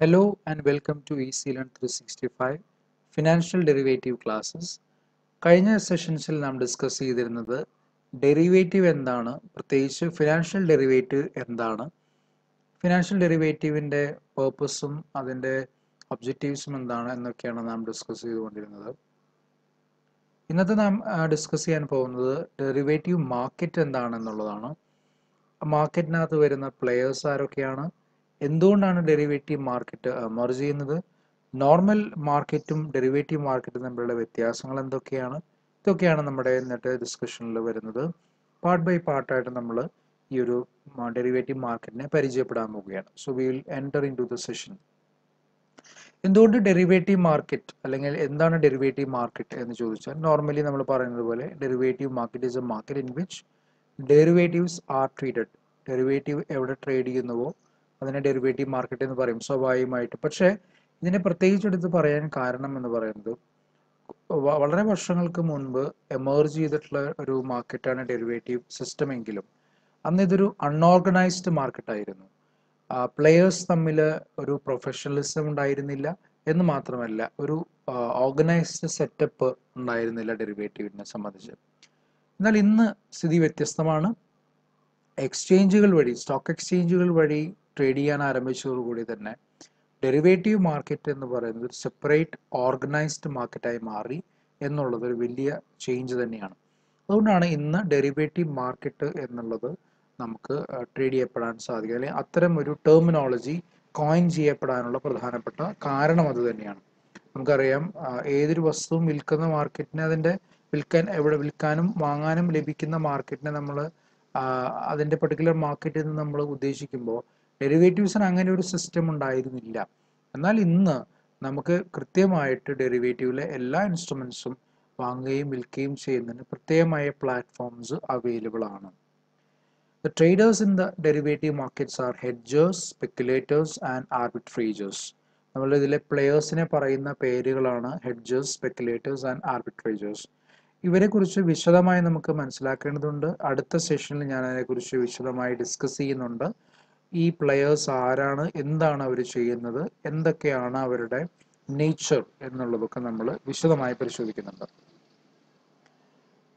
Hello and welcome to ECLearn 365 Financial Derivative Classes. കഴിഞ്ഞ സെഷൻസിൽ നാം discuss ചെയ്തിരുന്നത് ഡെറിവേറ്റീവ് എന്താണ്, പ്രത്യേകിച്ച് ഫിനാൻഷ്യൽ ഡെറിവേറ്റീവ് എന്താണ്, ഫിനാൻഷ്യൽ ഡെറിവേറ്റീവിൻ്റെ പേർപ്പസും അതിൻ്റെ ഒബ്ജക്റ്റീവ്സും എന്താണ് എന്നൊക്കെയാണ് നാം ഡിസ്കസ് ചെയ്തുകൊണ്ടിരുന്നത്. ഇന്നത്തെ നാം ഡിസ്കസ് ചെയ്യാൻ പോകുന്നത് ഡെറിവേറ്റീവ് മാർക്കറ്റ് എന്താണെന്നുള്ളതാണ്. മാർക്കറ്റിനകത്ത് വരുന്ന പ്ലെയേഴ്സ് ആരൊക്കെയാണ്, എന്തുകൊണ്ടാണ് ഡെറിവേറ്റീവ് മാർക്കറ്റ് മെർജ് ചെയ്യുന്നത്, നോർമൽ മാർക്കറ്റും ഡെറിവേറ്റീവ് മാർക്കറ്റും തമ്മിലുള്ള വ്യത്യാസങ്ങൾ എന്തൊക്കെയാണ്, ഇതൊക്കെയാണ് നമ്മുടെ ഇന്നത്തെ ഡിസ്കഷനിൽ വരുന്നത്. പാർട്ട് ബൈ പാർട്ടായിട്ട് നമ്മൾ ഈ ഒരു ഡെറിവേറ്റീവ് മാർക്കറ്റിനെ പരിചയപ്പെടാൻ പോവുകയാണ്. So we will enter into the session. എന്തുകൊണ്ട് ഡെറിവേറ്റീവ് മാർക്കറ്റ് അല്ലെങ്കിൽ എന്താണ് ഡെറിവേറ്റീവ് മാർക്കറ്റ് എന്ന് ചോദിച്ചാൽ, നോർമലി നമ്മൾ പറയുന്നത് പോലെ derivative market is A market in which derivatives R treated. Derivative എവിടെ ട്രേഡ് ചെയ്യുന്നുവോ അതിനെ ഡെറിവേറ്റീവ് മാർക്കറ്റ് എന്ന് പറയും സ്വാഭാവികമായിട്ട്. പക്ഷേ ഇതിനെ പ്രത്യേകിച്ച് എടുത്ത് പറയാൻ കാരണം എന്ന് പറയുന്നത്, വളരെ വർഷങ്ങൾക്ക് മുൻപ് എമേർജ് ചെയ്തിട്ടുള്ള ഒരു മാർക്കറ്റാണ് ഡെറിവേറ്റീവ് സിസ്റ്റം എങ്കിലും അന്ന് ഇതൊരു അൺഓർഗനൈസ്ഡ് മാർക്കറ്റായിരുന്നു. പ്ലെയേഴ്സ് തമ്മിൽ ഒരു പ്രൊഫഷണലിസം ഉണ്ടായിരുന്നില്ല എന്ന് മാത്രമല്ല ഒരു ഓർഗനൈസ്ഡ് സെറ്റപ്പ് ഉണ്ടായിരുന്നില്ല ഡെറിവേറ്റീവിനെ സംബന്ധിച്ച്. എന്നാൽ ഇന്ന് സ്ഥിതി വ്യത്യസ്തമാണ്. എക്സ്ചേഞ്ചുകൾ വഴി, സ്റ്റോക്ക് എക്സ്ചേഞ്ചുകൾ വഴി ട്രേഡ് ചെയ്യാൻ ആരംഭിച്ചതോടുകൂടി തന്നെ ഡെറിവേറ്റീവ് മാർക്കറ്റ് എന്ന് പറയുന്നത് ഒരു സെപ്പറേറ്റ് ഓർഗനൈസ്ഡ് മാർക്കറ്റായി മാറി എന്നുള്ളത് ഒരു വലിയ ചേഞ്ച് തന്നെയാണ്. അതുകൊണ്ടാണ് ഇന്ന് ഡെറിവേറ്റീവ് മാർക്കറ്റ് എന്നുള്ളത് നമുക്ക് ട്രേഡ് ചെയ്യപ്പെടാൻ സാധിക്കുക, അല്ലെങ്കിൽ അത്തരം ഒരു ടെർമിനോളജി കോയിൻ ചെയ്യപ്പെടാനുള്ള പ്രധാനപ്പെട്ട കാരണം അത് തന്നെയാണ്. നമുക്കറിയാം, ഏതൊരു വസ്തുവും വിൽക്കുന്ന മാർക്കറ്റിനെ എവിടെ വിൽക്കാനും വാങ്ങാനും ലഭിക്കുന്ന മാർക്കറ്റിനെ നമ്മൾ അതിൻ്റെ പർട്ടിക്കുലർ മാർക്കറ്റിൽ നിന്ന് നമ്മൾ ഉദ്ദേശിക്കുമ്പോൾ ഡെറിവേറ്റീവ്സിന് അങ്ങനെ ഒരു സിസ്റ്റം ഉണ്ടായിരുന്നില്ല. എന്നാൽ ഇന്ന് നമുക്ക് കൃത്യമായിട്ട് ഡെറിവേറ്റീവിലെ എല്ലാ ഇൻസ്ട്രുമെൻസും വാങ്ങുകയും വിൽക്കുകയും ചെയ്യുന്നതിന് പ്രത്യേകമായ പ്ലാറ്റ്ഫോംസ് അവൈലബിൾ ആണ്. The traders in the derivative markets are hedgers, speculators and arbitrageurs. നമ്മൾ ഇതിലെ പ്ലെയേഴ്സിനെ പറയുന്ന പേരുകളാണ് ഹെഡ്ജേഴ്സ്, സ്പെക്കുലേറ്റേഴ്സ് ആൻഡ് ആർബിട്രേജേഴ്സ്. ഇവരെക്കുറിച്ച് വിശദമായി നമുക്ക് മനസ്സിലാക്കേണ്ടതുണ്ട്. അടുത്ത സെഷനിൽ ഞാൻ അതിനെക്കുറിച്ച് വിശദമായി ഡിസ്കസ് ചെയ്യുന്നുണ്ട്. ഈ പ്ലെയേഴ്സ് ആരാണ്, എന്താണ് അവർ ചെയ്യുന്നത്, എന്തൊക്കെയാണ് അവരുടെ നേച്ചർ എന്നുള്ളതൊക്കെ നമ്മൾ വിശദമായി പരിശോധിക്കുന്നുണ്ട്.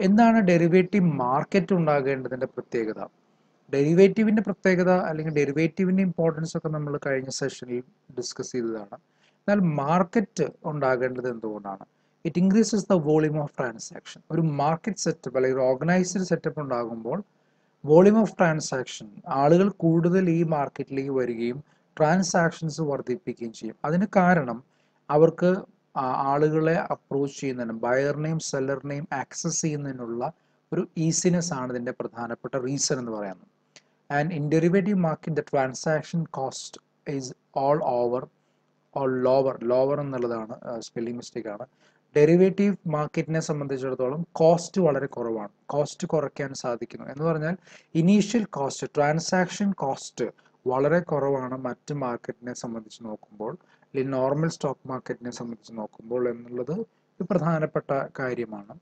എന്താണ് ഡെറിവേറ്റീവ് മാർക്കറ്റ് ഉണ്ടാകേണ്ടതിൻ്റെ പ്രത്യേകത? ഡെറിവേറ്റീവിൻ്റെ പ്രത്യേകത അല്ലെങ്കിൽ ഡെറിവേറ്റീവിൻ്റെ ഇമ്പോർട്ടൻസ് ഒക്കെ നമ്മൾ കഴിഞ്ഞ സെഷനിൽ ഡിസ്കസ് ചെയ്തതാണ്. എന്നാൽ മാർക്കറ്റ് ഉണ്ടാകേണ്ടത് എന്തുകൊണ്ടാണ്? It increases the volume of transaction. ഒരു മാർക്കറ്റ് സെറ്റപ്പ് അല്ലെങ്കിൽ ഒരു ഓർഗനൈസ്ഡ് സെറ്റപ്പ് ഉണ്ടാകുമ്പോൾ വോളിയം ഓഫ് ട്രാൻസാക്ഷൻ, ആളുകൾ കൂടുതൽ ഈ മാർക്കറ്റിലേക്ക് വരികയും ട്രാൻസാക്ഷൻസ് വർദ്ധിപ്പിക്കുകയും ചെയ്യും. അതിന് കാരണം അവർക്ക് ആളുകളെ അപ്രോച്ച് ചെയ്യുന്നതിനും ബയറിനെയും സെല്ലറിനെയും ആക്സസ് ചെയ്യുന്നതിനുള്ള ഒരു ഈസിനെസ് ആണ് ഇതിൻ്റെ പ്രധാനപ്പെട്ട റീസൺ എന്ന് പറയുന്നത്. And in derivative market the transaction cost is all over lower എന്നുള്ളതാണ് സ്പെല്ലിംഗ് മിസ്റ്റേക്ക് ആണ്. ഡെറിവേറ്റീവ് മാർക്കറ്റിനെ സംബന്ധിച്ചിടത്തോളം കോസ്റ്റ് വളരെ കുറവാണ്. കോസ്റ്റ് കുറയ്ക്കാൻ സാധിക്കുന്നു എന്ന് പറഞ്ഞാൽ ഇനീഷ്യൽ കോസ്റ്റ്, ട്രാൻസാക്ഷൻ കോസ്റ്റ് വളരെ കുറവാണ് മറ്റ് മാർക്കറ്റിനെ സംബന്ധിച്ച് നോക്കുമ്പോൾ, അല്ലെങ്കിൽ നോർമൽ സ്റ്റോക്ക് മാർക്കറ്റിനെ സംബന്ധിച്ച് നോക്കുമ്പോൾ എന്നുള്ളത് ഒരു പ്രധാനപ്പെട്ട കാര്യമാണ്.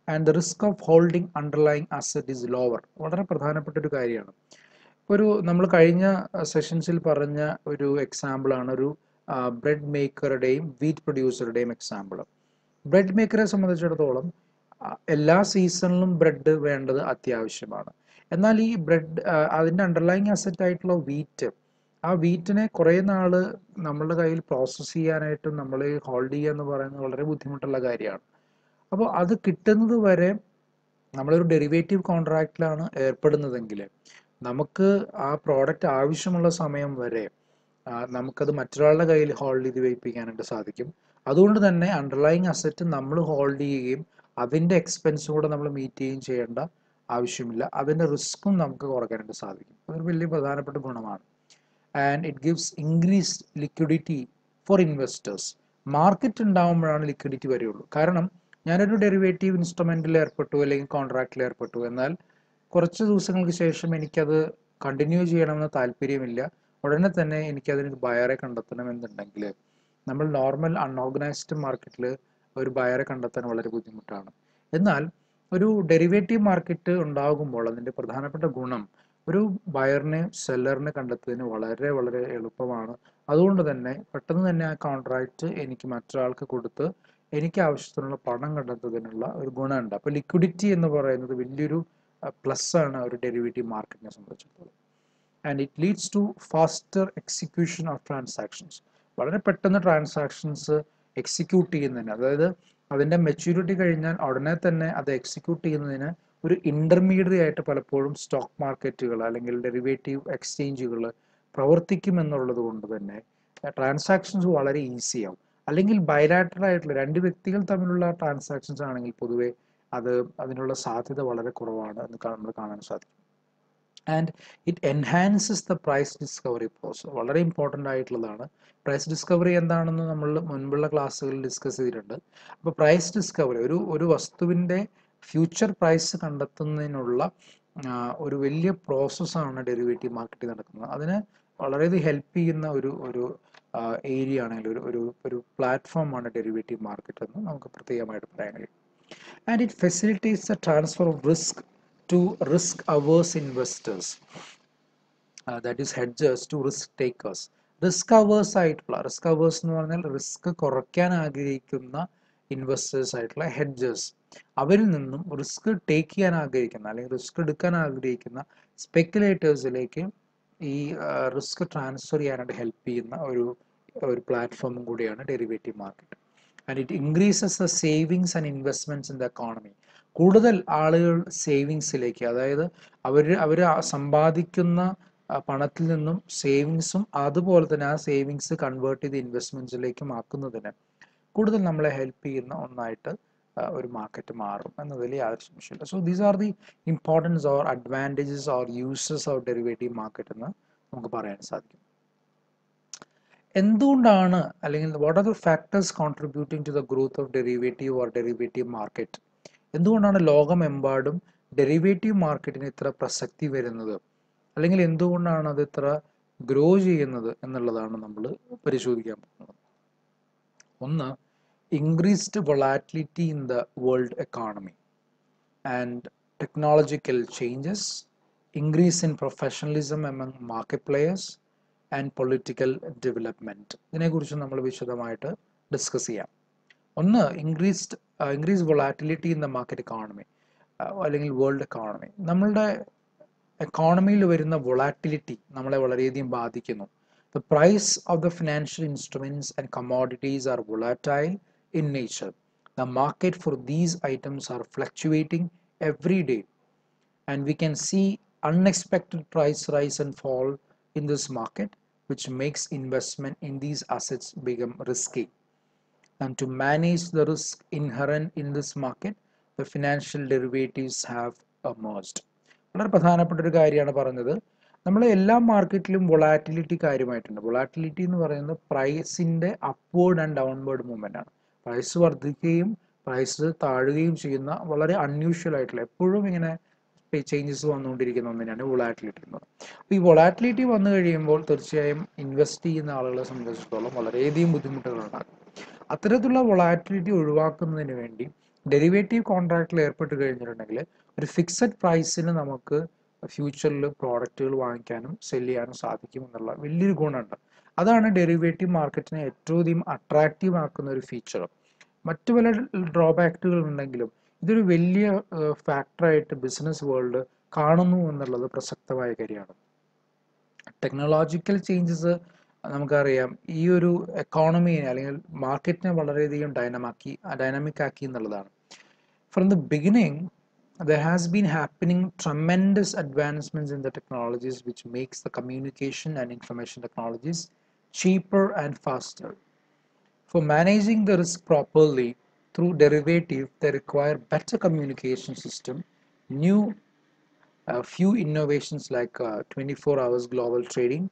And the risk of holding underlying asset is lower. വളരെ പ്രധാനപ്പെട്ട ഒരു കാര്യമാണ്. നമ്മൾ കഴിഞ്ഞ സെഷൻസിൽ പറഞ്ഞ ഒരു എക്സാമ്പിളാണ് ഒരു ബ്രെഡ് മേക്കറുടെയും വീറ്റ് പ്രൊഡ്യൂസറുടെയും എക്സാമ്പിൾ. ബ്രെഡ് മേക്കറെ സംബന്ധിച്ചിടത്തോളം എല്ലാ സീസണിലും ബ്രെഡ് വേണ്ടത് അത്യാവശ്യമാണ്. എന്നാൽ ഈ ബ്രെഡ് അതിൻ്റെ അണ്ടർലൈങ് അസറ്റ് ആയിട്ടുള്ള വീറ്റ്, ആ വീറ്റിനെ കുറേ നാൾ നമ്മളുടെ കയ്യിൽ പ്രോസസ്സ് ചെയ്യാനായിട്ടും നമ്മൾ ഹോൾഡ് ചെയ്യുക എന്ന് പറയുന്നത് വളരെ ബുദ്ധിമുട്ടുള്ള കാര്യമാണ്. അപ്പോൾ അത് കിട്ടുന്നത് വരെ നമ്മളൊരു ഡെറിവേറ്റീവ് കോൺട്രാക്റ്റിലാണ് ഏർപ്പെടുന്നതെങ്കിൽ നമുക്ക് ആ പ്രോഡക്റ്റ് ആവശ്യമുള്ള സമയം വരെ നമുക്കത് മറ്റൊരാളുടെ കയ്യിൽ ഹോൾഡ് ചെയ്ത് വയ്പ്പിക്കാനായിട്ട് സാധിക്കും. അതുകൊണ്ട് തന്നെ അണ്ടർലൈങ് അസറ്റ് നമ്മൾ ഹോൾഡ് ചെയ്യുകയും അതിൻ്റെ എക്സ്പെൻസ് കൂടെ നമ്മൾ മീറ്റ് ചെയ്യുകയും ചെയ്യേണ്ട ആവശ്യമില്ല. അതിൻ്റെ റിസ്ക്കും നമുക്ക് കുറയ്ക്കാനായിട്ട് സാധിക്കും. അതൊരു വലിയ പ്രധാനപ്പെട്ട ഗുണമാണ്. And it gives increased liquidity for investors. Market ഉണ്ടാകുമ്പോഴാണ് ലിക്വിഡിറ്റി വരികയുള്ളൂ. കാരണം ഞാനൊരു ഡെറിവേറ്റീവ് ഇൻസ്ട്രുമെൻറ്റിൽ ഏർപ്പെട്ടു അല്ലെങ്കിൽ കോൺട്രാക്റ്റിൽ ഏർപ്പെട്ടു, എന്നാൽ കുറച്ച് ദിവസങ്ങൾക്ക് ശേഷം എനിക്കത് കണ്ടിന്യൂ ചെയ്യണമെന്ന് താല്പര്യമില്ല, ഉടനെ തന്നെ എനിക്കതിന് ബയറെ കണ്ടെത്തണമെന്നുണ്ടെങ്കിൽ നമ്മൾ നോർമൽ അൺഓർഗനൈസ്ഡ് മാർക്കറ്റിൽ ഒരു ബയറെ കണ്ടെത്താൻ വളരെ ബുദ്ധിമുട്ടാണ്. എന്നാൽ ഒരു ഡെറിവേറ്റീവ് മാർക്കറ്റ് ഉണ്ടാകുമ്പോൾ അതിൻ്റെ പ്രധാനപ്പെട്ട ഗുണം ഒരു ബയറിനെ സെല്ലറിനെ കണ്ടെത്തുന്നതിന് വളരെ വളരെ എളുപ്പമാണ്. അതുകൊണ്ട് തന്നെ പെട്ടെന്ന് തന്നെ ആ കോൺട്രാക്റ്റ് എനിക്ക് മറ്റൊരാൾക്ക് കൊടുത്ത് എനിക്ക് ആവശ്യത്തിനുള്ള പണം കണ്ടെത്തുന്നതിനുള്ള ഒരു ഗുണമുണ്ട്. അപ്പോൾ ലിക്വിഡിറ്റി എന്ന് പറയുന്നത് വലിയൊരു പ്ലസ് ആണ് ഒരു ഡെറിവേറ്റീവ് മാർക്കറ്റിനെ സംബന്ധിച്ചിടത്തോളം. And it leads to faster execution of transactions. വളരെ പെട്ടെന്ന് ട്രാൻസാക്ഷൻസ് എക്സിക്യൂട്ട് ചെയ്യുന്നതിന്, അതായത് അതിൻ്റെ മെച്യൂരിറ്റി കഴിഞ്ഞാൽ ഉടനെ തന്നെ അത് എക്സിക്യൂട്ട് ചെയ്യുന്നതിന് ഒരു ഇൻ്റർമീഡിയറ്റ് ആയിട്ട് പലപ്പോഴും സ്റ്റോക്ക് മാർക്കറ്റുകൾ അല്ലെങ്കിൽ ഡെറിവേറ്റീവ് എക്സ്ചേഞ്ചുകൾ പ്രവർത്തിക്കുമെന്നുള്ളത് കൊണ്ട് തന്നെ ട്രാൻസാക്ഷൻസ് വളരെ ഈസിയാവും. അല്ലെങ്കിൽ ബൈലാറ്ററൽ ആയിട്ടുള്ള രണ്ട് വ്യക്തികൾ തമ്മിലുള്ള ട്രാൻസാക്ഷൻസ് ആണെങ്കിൽ പൊതുവെ അതിനുള്ള സാധ്യത വളരെ കുറവാണ് എന്ന് നമ്മൾ കാണാൻ സാധിക്കും. And it enhances the price discovery process. വളരെ ഇമ്പോർട്ടൻ്റ് ആയിട്ടുള്ളതാണ്. പ്രൈസ് ഡിസ്കവറി എന്താണെന്ന് നമ്മൾ മുൻപുള്ള ക്ലാസ്സുകളിൽ ഡിസ്കസ് ചെയ്തിട്ടുണ്ട്. അപ്പോൾ പ്രൈസ് ഡിസ്കവറി ഒരു വസ്തുവിൻ്റെ ഫ്യൂച്ചർ പ്രൈസ് കണ്ടെത്തുന്നതിനുള്ള ഒരു വലിയ പ്രോസസ്സാണ് ഡെറിവേറ്റീവ് മാർക്കറ്റിൽ നടക്കുന്നത്. അതിന് വളരെയധികം ഹെൽപ്പ് ചെയ്യുന്ന ഒരു ഏരിയ ആണെങ്കിൽ ഒരു പ്ലാറ്റ്ഫോമാണ് ഡെറിവേറ്റീവ് മാർക്കറ്റ് എന്ന് നമുക്ക് പ്രത്യേകമായിട്ട് പറയാൻ കഴിയും. And it facilitates the transfer of risk to risk averse investors, that is hedgers, to risk takers. Risk hours ആയിട്ടുള്ള, റിസ്ക് അവേഴ്സ് എന്ന് പറഞ്ഞാൽ റിസ്ക് കുറയ്ക്കാൻ ആഗ്രഹിക്കുന്ന ഇൻവെസ്റ്റേഴ്സ് ആയിട്ടുള്ള ഹെഡ്ജേഴ്സ്, അവരിൽ നിന്നും റിസ്ക് ടേക്ക് ചെയ്യാൻ ആഗ്രഹിക്കുന്ന അല്ലെങ്കിൽ റിസ്ക് എടുക്കാൻ ആഗ്രഹിക്കുന്ന സ്പെക്കുലേറ്റേഴ്സിലേക്ക് ഈ റിസ്ക് ട്രാൻസ്ഫർ ചെയ്യാനായിട്ട് ഹെൽപ്പ് ചെയ്യുന്ന ഒരു പ്ലാറ്റ്ഫോമും കൂടിയാണ് derivative market. And it increases the savings and investments in the economy. കൂടുതൽ ആളുകൾ സേവിങ്സിലേക്ക്, അതായത് അവർ സമ്പാദിക്കുന്ന പണത്തിൽ നിന്നും സേവിങ്സും അതുപോലെ തന്നെ ആ സേവിങ്സ് കൺവേർട്ട് ചെയ്ത് ഇൻവെസ്റ്റ്മെന്റ്സിലേക്കും ആക്കുന്നതിന് കൂടുതൽ നമ്മളെ ഹെൽപ്പ് ചെയ്യുന്ന ഒന്നായിട്ട് ഒരു മാർക്കറ്റ് മാറും എന്നതിൽ യാതൊരു സംശയമില്ല. So these are the importance or advantages or uses of derivative market എന്ന് നമുക്ക് പറയാൻ സാധിക്കും. എന്തുകൊണ്ടാണ്, അല്ലെങ്കിൽ what are the factors contributing to the growth of derivative or derivative market? എന്തുകൊണ്ടാണ് ലോകമെമ്പാടും ഡെറിവേറ്റീവ് മാർക്കറ്റിന് ഇത്ര പ്രസക്തി വരുന്നത്, അല്ലെങ്കിൽ എന്തുകൊണ്ടാണ് അത് ഇത്ര ഗ്രോ ചെയ്യുന്നത് എന്നുള്ളതാണ് നമ്മൾ പരിശോധിക്കാൻ പോകുന്നത്. ഒന്ന്, increased volatility in the world economy and technological changes, increase in professionalism among market players and political development. ഇതിനെക്കുറിച്ച് നമ്മൾ വിശദമായിട്ട് ഡിസ്കസ് ചെയ്യാം. ഒന്ന്, increase volatility in the market economy അല്ലെങ്കിൽ വേൾഡ് എക്കോണമി. നമ്മളുടെ എക്കോണമിയിൽ വരുന്ന വൊളാറ്റിലിറ്റി നമ്മളെ വളരെയധികം ബാധിക്കുന്നു. The price of the financial instruments and commodities are volatile in nature. The market for these items are fluctuating every day and we can see unexpected price rise and fall in this market, which makes investment in these assets become risky. And to manage the risk inherent in this market, the financial derivatives have emerged. വളരെ പ്രധാനപ്പെട്ട ഒരു കാര്യമാണ് പറഞ്ഞത്. നമ്മൾ എല്ലാ മാർക്കറ്റിലും volatility കാര്യമായിട്ടുണ്ട്. Volatility എന്ന് പറയുന്നത് പ്രൈസിൻ്റെ upward and downward movement ആണ്. പ്രൈസ് വർദ്ധിക്കുകയും പ്രൈസ് താഴുകയും ചെയ്യുന്ന വളരെ അൺയൂഷ്വൽ ആയിട്ടുള്ള, എപ്പോഴും ഇങ്ങനെ ചേഞ്ചസ് വന്നുകൊണ്ടിരിക്കുന്ന ഒന്നിനാണ് വൊളാറ്റിലിറ്റി എന്നത്. അപ്പോൾ ഈ വൊളാറ്റിലിറ്റി വന്നു കഴിയുമ്പോൾ തീർച്ചയായും ഇൻവെസ്റ്റ് ചെയ്യുന്ന ആളുകളെ സംബന്ധിച്ചിടത്തോളം വളരെയധികം ബുദ്ധിമുട്ടുകളുണ്ടാകും. അത്തരത്തിലുള്ള വൊളാറ്റിലിറ്റി ഒഴിവാക്കുന്നതിന് വേണ്ടി ഡെറിവേറ്റീവ് കോൺട്രാക്റ്റിൽ ഏർപ്പെട്ട് കഴിഞ്ഞിട്ടുണ്ടെങ്കിൽ ഒരു ഫിക്സഡ് പ്രൈസിന് നമുക്ക് ഫ്യൂച്ചറിൽ പ്രോഡക്റ്റുകൾ വാങ്ങിക്കാനും സെല് ചെയ്യാനും സാധിക്കും എന്നുള്ള വലിയൊരു ഗുണമുണ്ട്. അതാണ് ഡെറിവേറ്റീവ് മാർക്കറ്റിനെ ഏറ്റവും അധികം അട്രാക്റ്റീവ് ആക്കുന്ന ഒരു ഫീച്ചർ. മറ്റു പല ഡ്രോബാക്കുകൾ ഉണ്ടെങ്കിലും ഇതൊരു വലിയ ഫാക്ടറായിട്ട് ബിസിനസ് വേൾഡ് കാണുന്നു എന്നുള്ളത് പ്രസക്തമായ കാര്യമാണ്. ടെക്നോളജിക്കൽ ചേഞ്ചസ് നമുക്കറിയാം ഈ ഒരു എക്കോണമിയെ അല്ലെങ്കിൽ മാർക്കറ്റിനെ വളരെയധികം ഡൈനാമിക് ആക്കി എന്നുള്ളതാണ്. From the beginning there has been happening tremendous advancements in the technologies which makes the communication and information technologies cheaper and faster. For managing the risk properly through derivative, they require better communication system. Few innovations like 24 hours global trading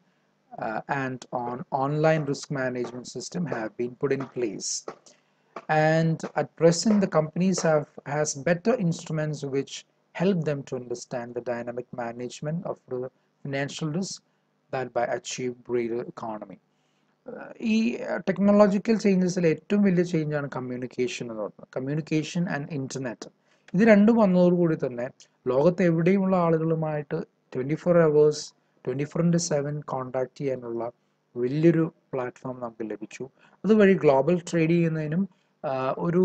and online risk management system have been put in place. And at present the companies has better instruments which help them to understand the dynamic management of the financial risk that by achieve greater economy. ഈ technological ചേഞ്ചസിൽ ഏറ്റവും വലിയ ചേഞ്ചാണ് communication എന്ന് പറയുന്നത്. Communication and internet, ഇത് രണ്ടും വന്നതോടുകൂടി തന്നെ ലോകത്ത് എവിടെയുമുള്ള ആളുകളുമായിട്ട് 24 hours 24/7 കോൺടാക്ട് ചെയ്യാനുള്ള വലിയൊരു പ്ലാറ്റ്ഫോം നമുക്ക് ലഭിച്ചു. അതുവഴി ഗ്ലോബൽ ട്രേഡ് ചെയ്യുന്നതിനും ഒരു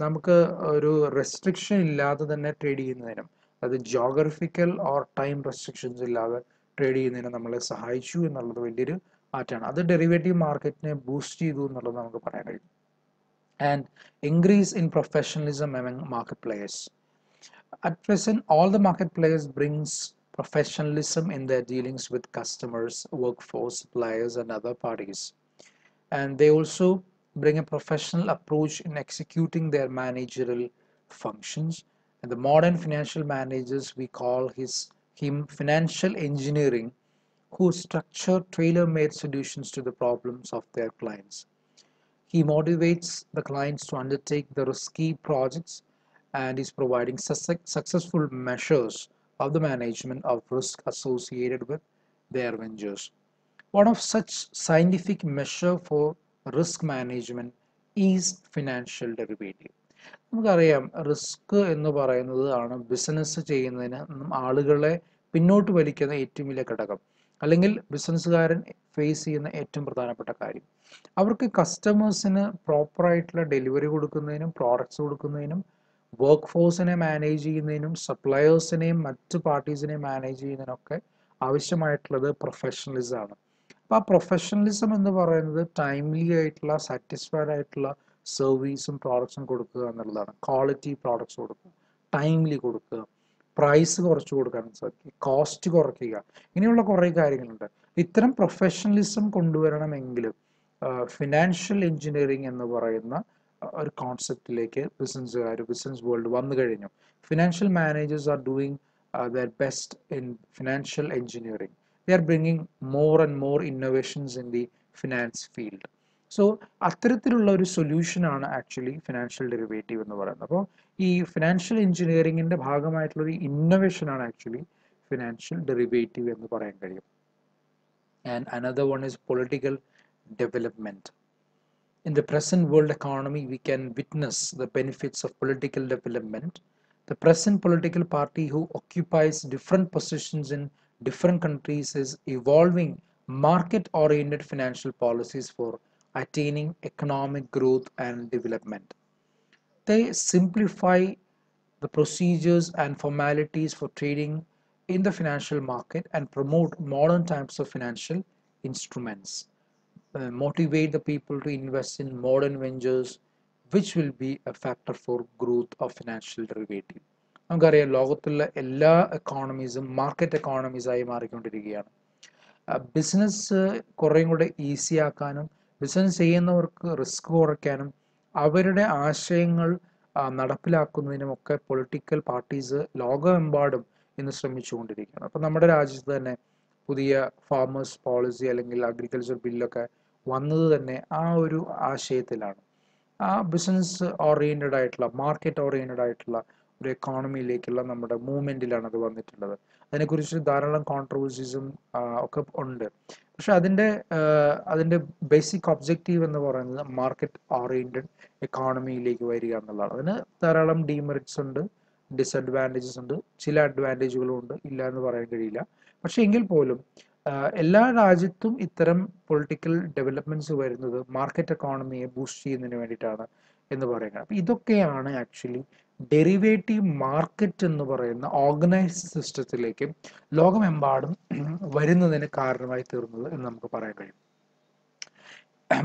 നമുക്ക് ഒരു റെസ്ട്രിക്ഷൻ ഇല്ലാതെ തന്നെ ട്രേഡ് ചെയ്യുന്നതിനും, അത് ജോഗ്രഫിക്കൽ ഓർ ടൈം റെസ്ട്രിക്ഷൻസ് ഇല്ലാതെ ട്രേഡ് ചെയ്യുന്നതിനും നമ്മളെ സഹായിച്ചു എന്നുള്ളത് വലിയൊരു മാറ്റമാണ്. അത് ഡെറിവേറ്റീവ് മാർക്കറ്റിനെ ബൂസ്റ്റ് ചെയ്തു എന്നുള്ളത് നമുക്ക് പറയാൻ കഴിയും. And increase in professionalism among market players. At present, all the market players brings professionalism in their dealings with customers, workforce, suppliers, and other parties. And they also bring a professional approach in executing their managerial functions. And the modern financial managers, we call him financial engineering, who structure tailor-made solutions to the problems of their clients. He motivates the clients to undertake the risky projects and is providing successful measures of the management of risk associated with their ventures. One of such scientific measure for risk management is financial derivative. നമുക്കറിയാം, risk എന്ന് പറയുന്നത് ആണ് business ചെയ്യുന്നതിന് ആളുകളെ പിന്നോട്ട് വലിക്കുന്ന ഏറ്റവും വലിയ ഘടകം, അല്ലെങ്കിൽ ബിസിനസ്സുകാരൻ ഫേസ് ചെയ്യുന്ന ഏറ്റവും പ്രധാനപ്പെട്ട കാര്യം. അവർക്ക് കസ്റ്റമേഴ്സിന് പ്രോപ്പറായിട്ടുള്ള ഡെലിവറി കൊടുക്കുന്നതിനും പ്രോഡക്ട്സ് കൊടുക്കുന്നതിനും വർക്ക് ഫോഴ്സിനെ മാനേജ് ചെയ്യുന്നതിനും സപ്ലയേഴ്സിനെയും മറ്റ് പാർട്ടീസിനെയും മാനേജ് ചെയ്യുന്നതിനൊക്കെ ആവശ്യമായിട്ടുള്ളത് പ്രൊഫഷണലിസം ആണ്. അപ്പോൾ ആ പ്രൊഫഷണലിസം എന്ന് പറയുന്നത് ടൈംലി ആയിട്ടുള്ള സാറ്റിസ്ഫൈഡ് ആയിട്ടുള്ള സർവീസും പ്രോഡക്ട്സും കൊടുക്കുക എന്നുള്ളതാണ്. ക്വാളിറ്റി പ്രോഡക്ട്സ് കൊടുക്കുക, ടൈംലി കൊടുക്കുക, പ്രൈസ് കുറച്ച് കൊടുക്കാനും സാധിക്കും, കോസ്റ്റ് കുറയ്ക്കുക, ഇങ്ങനെയുള്ള കുറേ കാര്യങ്ങളുണ്ട്. ഇത്തരം പ്രൊഫഷണലിസം കൊണ്ടുവരണമെങ്കിലും ഫിനാൻഷ്യൽ എഞ്ചിനീയറിംഗ് എന്ന് പറയുന്ന ഒരു കോൺസെപ്റ്റിലേക്ക് ബിസിനസ് വേൾഡ് വന്നു കഴിഞ്ഞു. Financial managers are doing their best in financial engineering. They are bringing more and more innovations in the finance field. So അത്തരത്തിലുള്ള ഒരു സൊല്യൂഷനാണ് ആക്ച്വലി ഫിനാൻഷ്യൽ ഡെറിവേറ്റീവ് എന്ന് പറയുന്നത്. അപ്പോൾ ഈ ഫിനാൻഷ്യൽ എഞ്ചിനീയറിംഗിൻ്റെ ഭാഗമായിട്ടുള്ളൊരു ഇന്നോവേഷനാണ് ആക്ച്വലി ഫിനാൻഷ്യൽ ഡെറിവേറ്റീവ് എന്ന് പറയാൻ കഴിയും. And another one is political development. In the present world economy, we can witness the benefits of political development. The present political party who occupies different positions in different countries is evolving market-oriented financial policies for attaining economic growth and development. They simplify the procedures and formalities for trading in the financial market and promote modern types of financial instruments. Motivate the people to invest in modern ventures, which will be a factor for growth of financial derivative. നമുക്കറിയാം, ലോകത്തുള്ള എല്ലാ എക്കോണമീസും market എക്കോണമീസായി മാറിക്കൊണ്ടിരിക്കുകയാണ്. Business കുറേയും കൂടെ easy ആക്കാനും business ചെയ്യുന്നവർക്ക് risk കുറയ്ക്കാനും അവരുടെ ആശയങ്ങൾ നടപ്പിലാക്കുന്നതിനുമൊക്കെ പൊളിറ്റിക്കൽ പാർട്ടീസ് ലോകമെമ്പാടും ഇന്ന് ശ്രമിച്ചുകൊണ്ടിരിക്കുകയാണ്. അപ്പം നമ്മുടെ രാജ്യത്ത് തന്നെ പുതിയ ഫാമേഴ്സ് പോളിസി അല്ലെങ്കിൽ അഗ്രികൾച്ചർ ബില്ലൊക്കെ വന്നത് തന്നെ ആ ഒരു ആശയത്തിലാണ്. ആ ബിസിനസ് ഓറിയൻറ്റഡ് ആയിട്ടുള്ള മാർക്കറ്റ് ഓറിയൻറ്റഡ് ആയിട്ടുള്ള ഒരു എക്കോണമിയിലേക്കുള്ള നമ്മുടെ മൂവ്മെൻറ്റിലാണ് അത് വന്നിട്ടുള്ളത്. അതിനെക്കുറിച്ച് ധാരാളം കോൺട്രവേഴ്സീസും ഒക്കെ ഉണ്ട്. പക്ഷെ അതിൻ്റെ ബേസിക് ഒബ്ജക്റ്റീവ് എന്ന് പറയുന്നത് മാർക്കറ്റ് ഓറിയൻറ്റഡ് എക്കോണമിയിലേക്ക് വരിക എന്നുള്ളതാണ്. അതിന് ധാരാളം ഡീമെറിറ്റ്സ് ഉണ്ട്, ഡിസഡ്വാൻറ്റേജസ് ഉണ്ട്, ചില അഡ്വാൻറ്റേജുകളും ഉണ്ട്, ഇല്ല എന്ന് പറയാൻ കഴിയില്ല. പക്ഷെ എങ്കിൽ പോലും എല്ലാ രാജ്യത്തും ഇത്തരം പൊളിറ്റിക്കൽ ഡെവലപ്മെൻറ്റ്സ് വരുന്നത് മാർക്കറ്റ് എക്കോണമിയെ ബൂസ്റ്റ് ചെയ്യുന്നതിന് വേണ്ടിയിട്ടാണ് എന്ന് പറയുന്നത്. അപ്പോൾ ഇതൊക്കെയാണ് ആക്ച്വലി ഡെറിവേറ്റീവ് മാർക്കറ്റ് എന്ന് പറയുന്ന ഓർഗനൈസ്ഡ് സിസ്റ്റത്തിലേക്ക് ലോകമെമ്പാടും വരുന്നതിന് കാരണമായി തീർന്നത് എന്ന് നമുക്ക് പറയാൻ കഴിയും.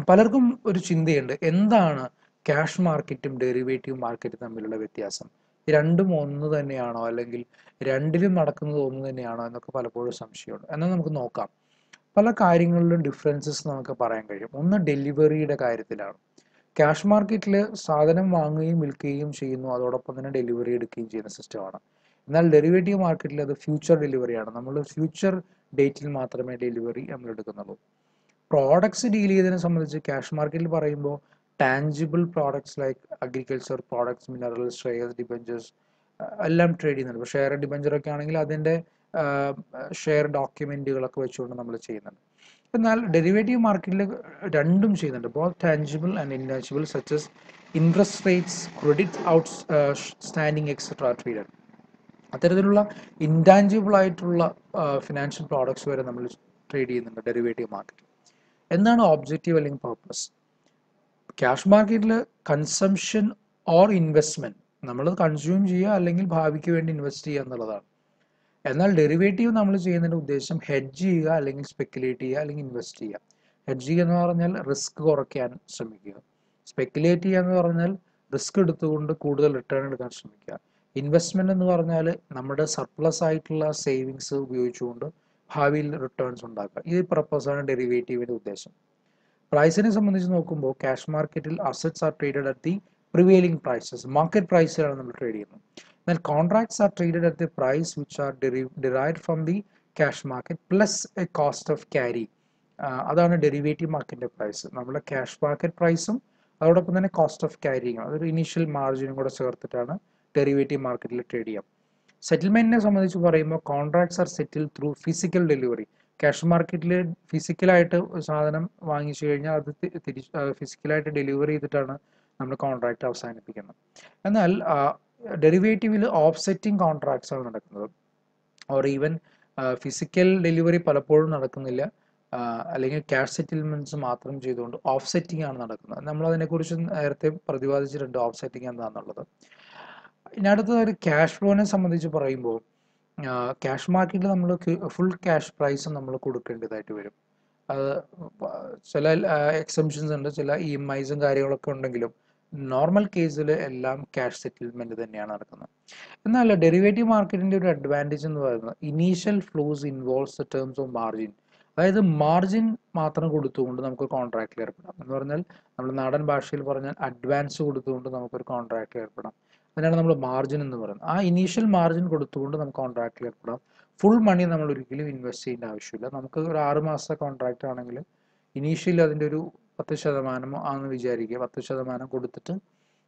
പലർക്കും ഒരു ചിന്തയുണ്ട്, എന്താണ് ക്യാഷ് മാർക്കറ്റും ഡെറിവേറ്റീവ് മാർക്കറ്റും തമ്മിലുള്ള വ്യത്യാസം? രണ്ടും ഒന്ന് തന്നെയാണോ, അല്ലെങ്കിൽ രണ്ടിലും നടക്കുന്നത് ഒന്ന് തന്നെയാണോ എന്നൊക്കെ പലപ്പോഴും സംശയമുണ്ട്. എന്നാൽ നമുക്ക് നോക്കാം. പല കാര്യങ്ങളിലും ഡിഫറൻസസ് നമുക്ക് പറയാൻ കഴിയും. ഒന്ന് ഡെലിവറിയുടെ കാര്യത്തിലാണ്. ക്യാഷ് മാർക്കറ്റിൽ സാധനം വാങ്ങുകയും വിൽക്കുകയും ചെയ്യുന്നു, അതോടൊപ്പം തന്നെ ഡെലിവറി എടുക്കുകയും ചെയ്യുന്ന സിസ്റ്റമാണ്. എന്നാൽ ഡെറിവേറ്റീവ് മാർക്കറ്റിൽ അത് ഫ്യൂച്ചർ ഡെലിവറിയാണ്. നമ്മൾ ഫ്യൂച്ചർ ഡേറ്റിൽ മാത്രമേ ഡെലിവറി നമ്മൾ എടുക്കുന്നുള്ളൂ. പ്രോഡക്ട്സ് ഡീൽ ചെയ്തതിനെ സംബന്ധിച്ച് ക്യാഷ് മാർക്കറ്റിൽ പറയുമ്പോൾ tangible products like agriculture products, minerals, shares, debentures എല്ലാം ട്രേഡ് ചെയ്യുന്നുണ്ട്. ഇപ്പോൾ ഷെയർ ഡിബഞ്ചറൊക്കെ ആണെങ്കിൽ അതിൻ്റെ ഷെയർ ഡോക്യുമെൻറ്റുകളൊക്കെ വെച്ചുകൊണ്ട് നമ്മൾ ചെയ്യുന്നുണ്ട്. എന്നാൽ ഡെറിവേറ്റീവ് മാർക്കറ്റിൽ രണ്ടും ചെയ്യുന്നുണ്ട്, both tangible and intangible, such as interest rates, credit outstanding et cetera traded. അത്തരത്തിലുള്ള ഇൻടാഞ്ചിബിൾ ആയിട്ടുള്ള ഫിനാൻഷ്യൽ പ്രോഡക്ട്സ് വരെ നമ്മൾ ട്രേഡ് ചെയ്യുന്നുണ്ട് ഡെറിവേറ്റീവ് മാർക്കറ്റിൽ. എന്താണ് ഒബ്ജക്റ്റീവ് അല്ലെങ്കിൽ പർപ്പസ്? ക്യാഷ് മാർക്കറ്റിൽ കൺസംഷൻ ഓർ ഇൻവെസ്റ്റ്മെന്റ്, നമ്മൾ കൺസ്യൂം ചെയ്യുക അല്ലെങ്കിൽ ഭാവിക്ക് വേണ്ടി ഇൻവെസ്റ്റ് ചെയ്യുക എന്നുള്ളതാണ്. എന്നാൽ ഡെറിവേറ്റീവ് നമ്മൾ ചെയ്യുന്നതിൻ്റെ ഉദ്ദേശം ഹെഡ്ജ് ചെയ്യുക അല്ലെങ്കിൽ സ്പെക്കുലേറ്റ് ചെയ്യുക അല്ലെങ്കിൽ ഇൻവെസ്റ്റ് ചെയ്യുക. ഹെഡ്ജ് ചെയ്യുക എന്ന് പറഞ്ഞാൽ റിസ്ക് കുറയ്ക്കാൻ ശ്രമിക്കുക. സ്പെക്കുലേറ്റ് ചെയ്യുക എന്ന് പറഞ്ഞാൽ റിസ്ക് എടുത്തുകൊണ്ട് കൂടുതൽ റിട്ടേൺ എടുക്കാൻ ശ്രമിക്കുക. ഇൻവെസ്റ്റ്മെന്റ് എന്ന് പറഞ്ഞാൽ നമ്മുടെ സർപ്ലസ് ആയിട്ടുള്ള സേവിങ്സ് ഉപയോഗിച്ചുകൊണ്ട് ഭാവിയിൽ റിട്ടേൺസ് ഉണ്ടാക്കുക. ഈ പർപ്പസാണ് ഡെറിവേറ്റീവിൻ്റെ ഉദ്ദേശം. പ്രൈസിനെ സംബന്ധിച്ച് നോക്കുമ്പോൾ ക്യാഷ് മാർക്കറ്റിൽ assets are traded at the prevailing prices, market പ്രൈസിലാണ് നമ്മൾ ട്രേഡ് ചെയ്യുന്നത്. എന്നാൽ contracts are traded at the price which are derived from the cash market plus a cost of carry. അതാണ് ഡെറിവേറ്റീവ് മാർക്കറ്റിന്റെ പ്രൈസ്. നമ്മുടെ ക്യാഷ് മാർക്കറ്റ് പ്രൈസും അതോടൊപ്പം തന്നെ കോസ്റ്റ് ഓഫ് ക്യാരിങ്, അതൊരു ഇനീഷ്യൽ മാർജിനും കൂടെ ചേർത്തിട്ടാണ് ഡെറിവേറ്റീവ് മാർക്കറ്റിൽ ട്രേഡ് ചെയ്യാം. സെറ്റിൽമെന്റിനെ സംബന്ധിച്ച് പറയുമ്പോൾ contracts are settle through physical delivery. Cash മാർക്കറ്റിൽ ഫിസിക്കലായിട്ട് സാധനം വാങ്ങിച്ചു കഴിഞ്ഞാൽ അത് ഫിസിക്കലായിട്ട് ഡെലിവറി ചെയ്തിട്ടാണ് നമ്മൾ കോൺട്രാക്ട് അവസാനിപ്പിക്കുന്നത്. എന്നാൽ ഡെറിവേറ്റീവിൽ ഓഫ്സെറ്റിംഗ് കോൺട്രാക്ട്സ് ആണ് നടക്കുന്നത്. ഓർ ഈവൻ ഫിസിക്കൽ ഡെലിവറി പലപ്പോഴും നടക്കുന്നില്ല, അല്ലെങ്കിൽ ക്യാഷ് സെറ്റിൽമെന്റ്സ് മാത്രം ചെയ്തുകൊണ്ട് ഓഫ്സെറ്റിംഗ് ആണ് നടക്കുന്നത്. നമ്മൾ അതിനെക്കുറിച്ച് നേരത്തെ പ്രതിപാദിച്ചിട്ടുണ്ട്, ഓഫ്സെറ്റിംഗ് എന്താണെന്നുള്ളത്. ഇനി അടുത്തത് ഒരു ക്യാഷ് ഫ്ലോനെ സംബന്ധിച്ച് പറയുമ്പോൾ ക്യാഷ് മാർക്കറ്റിൽ നമ്മൾ ഫുൾ ക്യാഷ് പ്രൈസ് നമ്മൾ കൊടുക്കേണ്ടതായിട്ട് വരും. അത് ചില എക്സംഷൻസ് ഉണ്ട്, ചില EMIസും കാര്യങ്ങളൊക്കെ ഉണ്ടെങ്കിലും നോർമൽ കേസിൽ എല്ലാം ക്യാഷ് സെറ്റിൽമെന്റ് തന്നെയാണ് നടക്കുന്നത്. എന്നാൽ ഡെറിവേറ്റീവ് മാർക്കറ്റിന്റെ ഒരു അഡ്വാൻറ്റേജ് എന്ന് പറയുന്നത് initial flows involves terms of margin. അതായത് മാർജിൻ മാത്രം കൊടുത്തുകൊണ്ട് നമുക്ക് കോൺട്രാക്റ്റിൽ ഏർപ്പെടാം. എന്ന് പറഞ്ഞാൽ നമ്മൾ നാടൻ ഭാഷയിൽ പറഞ്ഞാൽ അഡ്വാൻസ് കൊടുത്തുകൊണ്ട് നമുക്കൊരു കോൺട്രാക്റ്റിൽ ഏർപ്പെടാം. അതിനാണ് നമ്മൾ മാർജിൻ എന്ന് പറയുന്നത്. ആ ഇനീഷ്യൽ മാർജിൻ കൊടുത്തുകൊണ്ട് നമുക്ക് കോൺട്രാക്റ്റിൽ ഏർപ്പെടാം. ഫുൾ മണി നമ്മൾ ഒരിക്കലും ഇൻവെസ്റ്റ് ചെയ്യേണ്ട ആവശ്യമില്ല. നമുക്ക് ഒരു 6 മാസത്തെ കോൺട്രാക്റ്റ് ആണെങ്കിൽ ഇനീഷ്യലി അതിൻ്റെ ഒരു 10% ആണെന്ന് വിചാരിക്കുക. 10% കൊടുത്തിട്ട്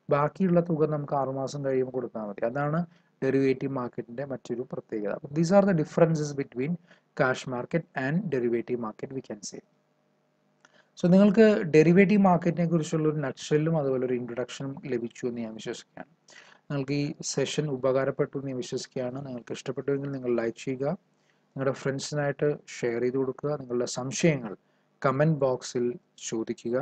ബാക്കിയുള്ള തുക നമുക്ക് 6 മാസം കഴിയുമ്പോൾ കൊടുത്താൽ മതി. അതാണ് ഡെറിവേറ്റീവ് മാർക്കറ്റിന്റെ മറ്റൊരു പ്രത്യേകത. These are the differences between cash market and derivative market we can say. So നിങ്ങൾക്ക് ഡെറിവേറ്റീവ് മാർക്കറ്റിനെ കുറിച്ചുള്ള ഒരു നട്ട്ഷെല്ലും അതുപോലെ ഒരു ഇൻട്രൊഡക്ഷനും ലഭിച്ചു എന്ന് ഞാൻ വിശ്വസിക്കുകയാണ്. നിങ്ങൾക്ക് ഈ സെഷൻ ഉപകാരപ്പെട്ടു എന്ന് ഞാൻ വിശ്വസിക്കുകയാണ്. നിങ്ങൾക്ക് ഇഷ്ടപ്പെട്ടുവെങ്കിൽ നിങ്ങൾ ലൈക്ക് ചെയ്യുക, നിങ്ങളുടെ ഫ്രണ്ട്സിനായിട്ട് ഷെയർ ചെയ്ത് കൊടുക്കുക, നിങ്ങളുടെ സംശയങ്ങൾ കമൻറ്റ് ബോക്സിൽ ചോദിക്കുക.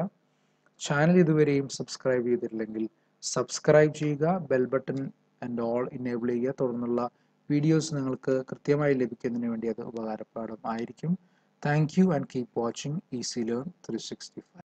ചാനൽ ഇതുവരെയും സബ്സ്ക്രൈബ് ചെയ്തിട്ടില്ലെങ്കിൽ സബ്സ്ക്രൈബ് ചെയ്യുക, bell button and all enable ചെയ്യുക. തുടർന്നുള്ള വീഡിയോസ് നിങ്ങൾക്ക് കൃത്യമായി ലഭിക്കുന്നതിന് വേണ്ടി അത് ഉപകാരപ്രദമായിരിക്കും. Thank you and keep watching easy learn 365.